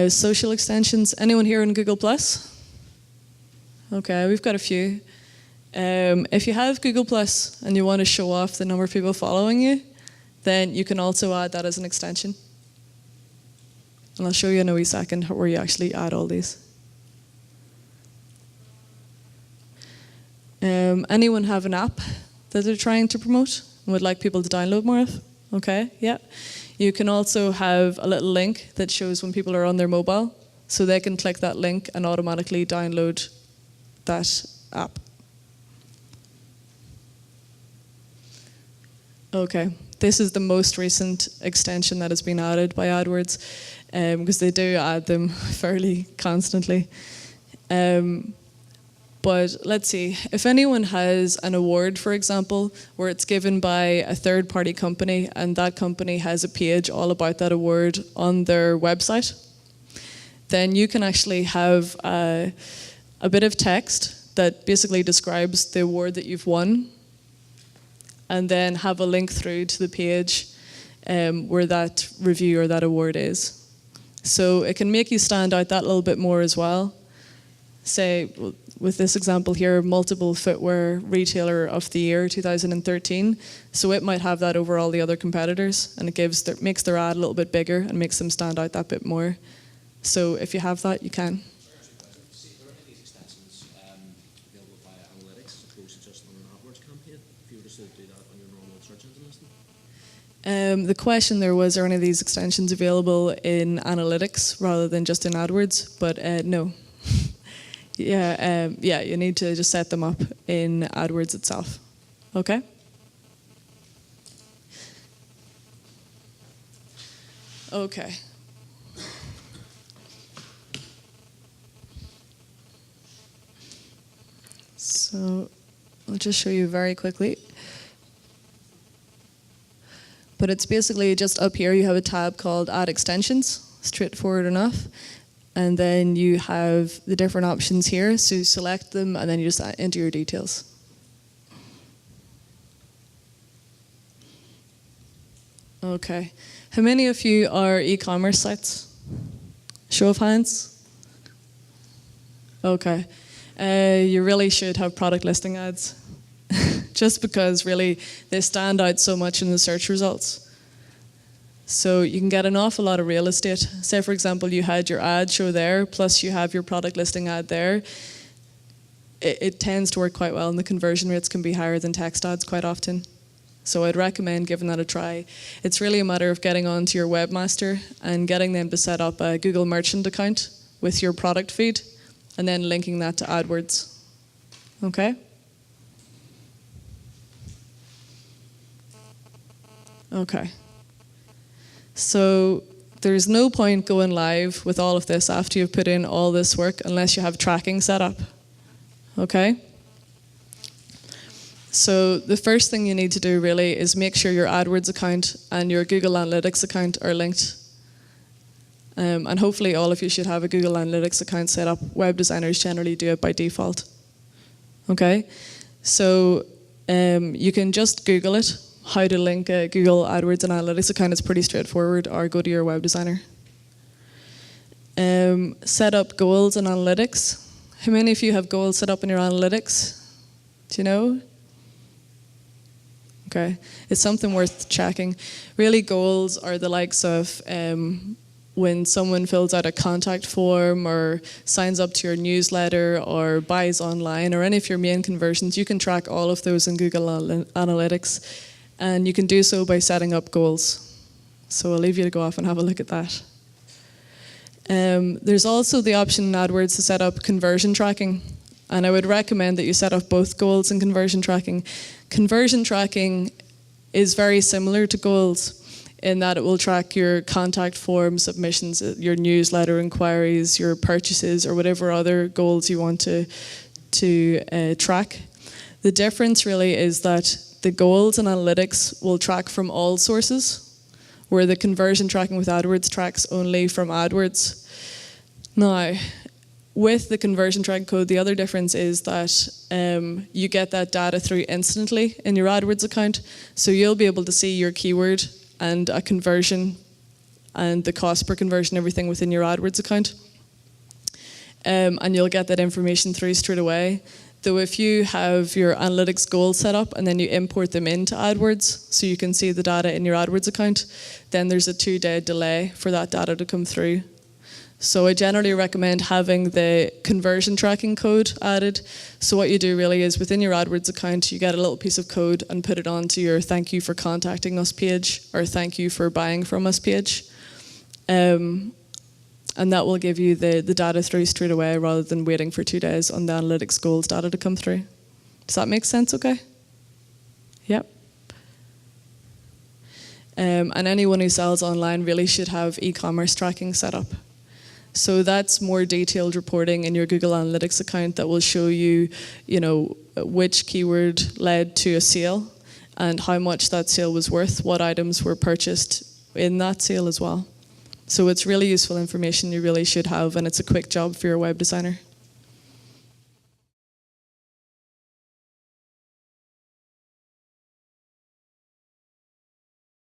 Social extensions. Anyone here in Google Plus? Okay, we've got a few. If you have Google Plus and you want to show off the number of people following you, then you can also add that as an extension. And I'll show you in a wee second where you actually add all these. Anyone have an app that they're trying to promote and would like people to download more of? Okay, yeah. You can also have a little link that shows when people are on their mobile, so they can click that link and automatically download that app. Okay, this is the most recent extension that has been added by AdWords, because they do add them fairly constantly. But let's see, if anyone has an award, for example, where it's given by a third-party company and that company has a page all about that award on their website, then you can actually have a bit of text that basically describes the award that you've won, and then have a link through to the page where that review or that award is. So it can make you stand out that little bit more as well. Say, with this example here, multiple footwear retailer of the year 2013. So it might have that over all the other competitors, and it makes their ad a little bit bigger and makes them stand out that bit more. So if you have that, you can. Are any of these extensions available via analytics as opposed to just on an AdWords campaign? If you were to do that on your normal search engine listing? The question there was, are any of these extensions available in analytics rather than just in AdWords? But no. Yeah, you need to just set them up in AdWords itself. Okay? Okay. So I'll just show you very quickly. But it's basically just up here, you have a tab called Add Extensions, straightforward enough. And then you have the different options here, so select them and then you just enter your details. Okay, how many of you are e-commerce sites? Show of hands? Okay, you really should have product listing ads, just because really they stand out so much in the search results. So you can get an awful lot of real estate. Say, for example, you had your ad show there, plus you have your product listing ad there. It tends to work quite well, and the conversion rates can be higher than text ads quite often. So I'd recommend giving that a try. It's really a matter of getting onto your webmaster and getting them to set up a Google Merchant account with your product feed, and then linking that to AdWords. Okay? Okay. So there's no point going live with all of this after you've put in all this work unless you have tracking set up. Okay? So the first thing you need to do really is make sure your AdWords account and your Google Analytics account are linked. And hopefully all of you should have a Google Analytics account set up. Web designers generally do it by default. Okay? So you can just Google it. How to link a Google AdWords and Analytics account is pretty straightforward, or go to your web designer. Set up goals and analytics. How many of you have goals set up in your analytics? Do you know? Okay, it's something worth checking. Really, goals are the likes of when someone fills out a contact form or signs up to your newsletter or buys online, or any of your main conversions. You can track all of those in Google Analytics. And you can do so by setting up goals. So I'll leave you to go off and have a look at that. There's also the option in AdWords to set up conversion tracking. And I would recommend that you set up both goals and conversion tracking. Conversion tracking is very similar to goals in that it will track your contact form submissions, your newsletter inquiries, your purchases, or whatever other goals you want to track. The difference really is that the goals and analytics will track from all sources, where the conversion tracking with AdWords tracks only from AdWords. Now, with the conversion tracking code, the other difference is that you get that data through instantly in your AdWords account, so you'll be able to see your keyword and a conversion and the cost per conversion, everything within your AdWords account. And you'll get that information through straight away. Though if you have your analytics goals set up and then you import them into AdWords, so you can see the data in your AdWords account, then there's a 2-day delay for that data to come through. So I generally recommend having the conversion tracking code added. So what you do really is within your AdWords account, you get a little piece of code and put it onto your thank you for contacting us page or thank you for buying from us page. And that will give you the data through straight away rather than waiting for 2 days on the analytics goals data to come through. Does that make sense okay? Yep. And anyone who sells online really should have e-commerce tracking set up. So that's more detailed reporting in your Google Analytics account that will show you, which keyword led to a sale and how much that sale was worth, what items were purchased in that sale as well. So it's really useful information you really should have, and it's a quick job for your web designer.